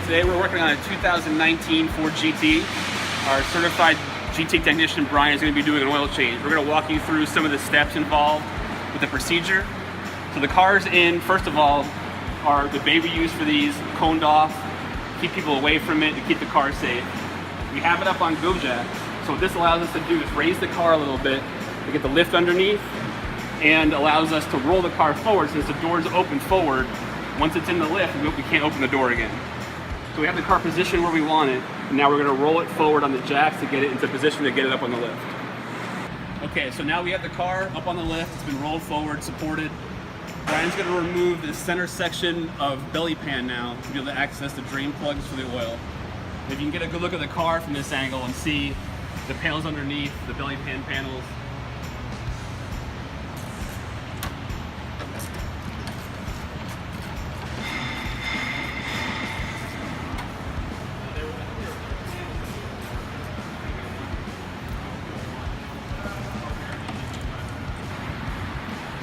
Today we're working on a 2019 Ford GT. Our certified GT technician Brian is going to be doing an oil change. We're going to walk you through some of the steps involved with the procedure. So the cars in, first of all, are the bay we use for these, coned off, keep people away from it to keep the car safe. We have it up on Gojek. So what this allows us to do is raise the car a little bit to get the lift underneath, and allows us to roll the car forward since the doors open forward. Once it's in the lift, we can't open the door again. So we have the car positioned where we want it, and now we're going to roll it forward on the jacks to get it into position to get it up on the lift. Okay, so now we have the car up on the lift. It's been rolled forward, supported. Brian's going to remove this center section of belly pan now to be able to access the drain plugs for the oil. If you can get a good look at the car from this angle and see the panels underneath, the belly pan panels.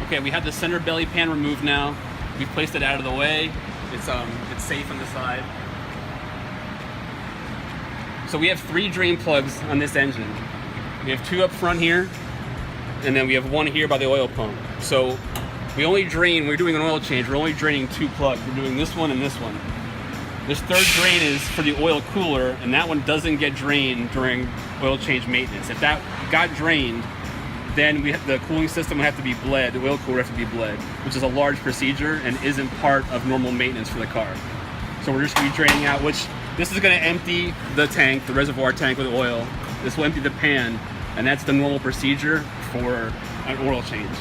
Okay, we have the center belly pan removed now. We've placed it out of the way. It's safe on the side. So we have 3 drain plugs on this engine. We have 2 up front here, and then we have 1 here by the oil pump. So we only drain, when we're doing an oil change, we're only draining 2 plugs. We're doing this one and this one. This third drain is for the oil cooler, and that one doesn't get drained during oil change maintenance. If that got drained, then the cooling system would have to be bled, the oil cooler has to be bled, which is a large procedure and isn't part of normal maintenance for the car. So we're just going to be draining out, which this is going to empty the tank, the reservoir tank with oil. This will empty the pan, and that's the normal procedure for an oil change.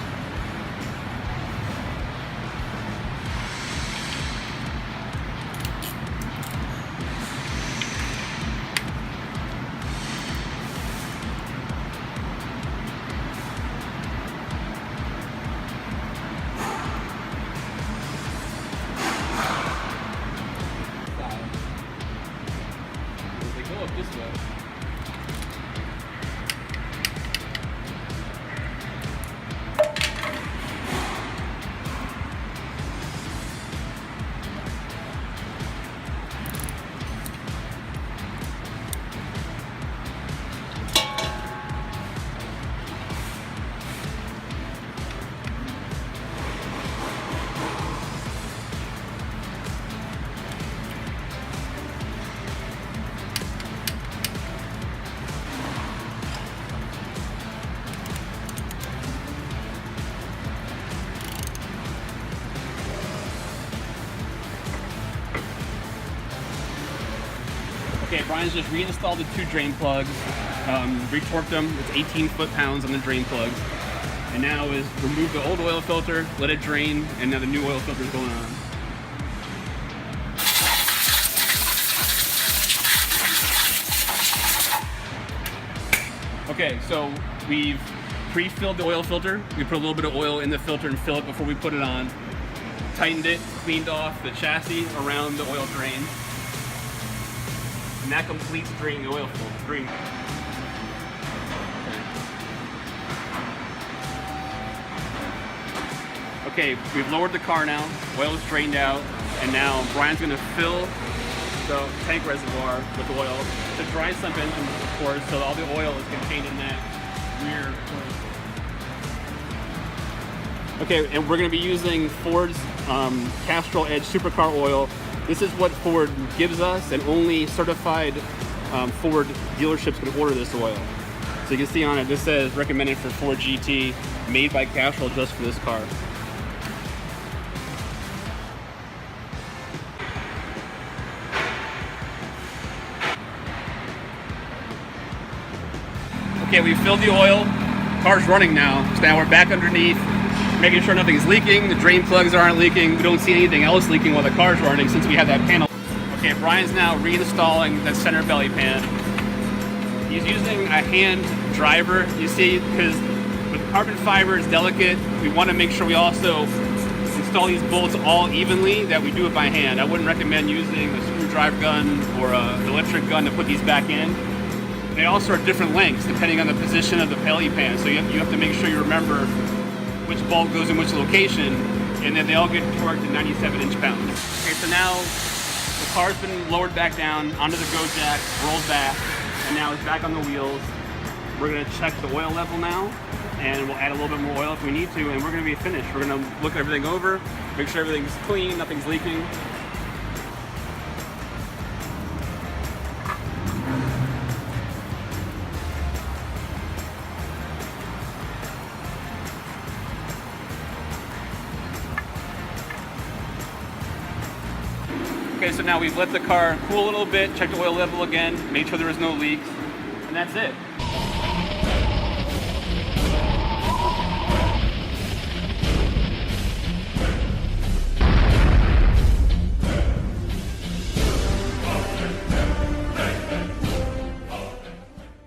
This way. Okay, Brian's just reinstalled the 2 drain plugs, retorqued them. It's 18 foot-pounds on the drain plugs. And now is remove the old oil filter, let it drain, and now the new oil filter is going on. Okay, so we've pre-filled the oil filter. We put a little bit of oil in the filter and fill it before we put it on. Tightened it, cleaned off the chassis around the oil drain. And that completes draining the oil filter. Okay, we've lowered the car now, oil is drained out, and now Brian's going to fill the tank reservoir with oil. It's a dry sump engine, of course, so all the oil is contained in that rear place. Okay, and we're going to be using Ford's Castrol Edge Supercar oil. This is what Ford gives us, and only certified Ford dealerships can order this oil. So you can see on it, this says recommended for Ford GT, made by Castrol just for this car. Okay, we filled the oil. Car's running now. So now we're back underneath, making sure nothing's leaking. The drain plugs aren't leaking. We don't see anything else leaking while the car's running since we have that panel. Okay, Brian's now reinstalling the center belly pan. He's using a hand driver, you see, because with carbon fiber it's delicate. We want to make sure we also install these bolts all evenly, that we do it by hand. I wouldn't recommend using a screwdriver gun or an electric gun to put these back in. They also are different lengths depending on the position of the belly pan, so you have to make sure you remember which bolt goes in which location, and then they all get torqued to 97 inch-pounds. Okay, so now The car's been lowered back down onto the go jack, rolled back, and now it's back on the wheels. We're gonna check the oil level now, and we'll add a little bit more oil if we need to, and we're gonna be finished. We're gonna look everything over, make sure everything's clean, nothing's leaking. Okay, so now we've let the car cool a little bit, checked the oil level again, made sure there was no leaks, and that's it.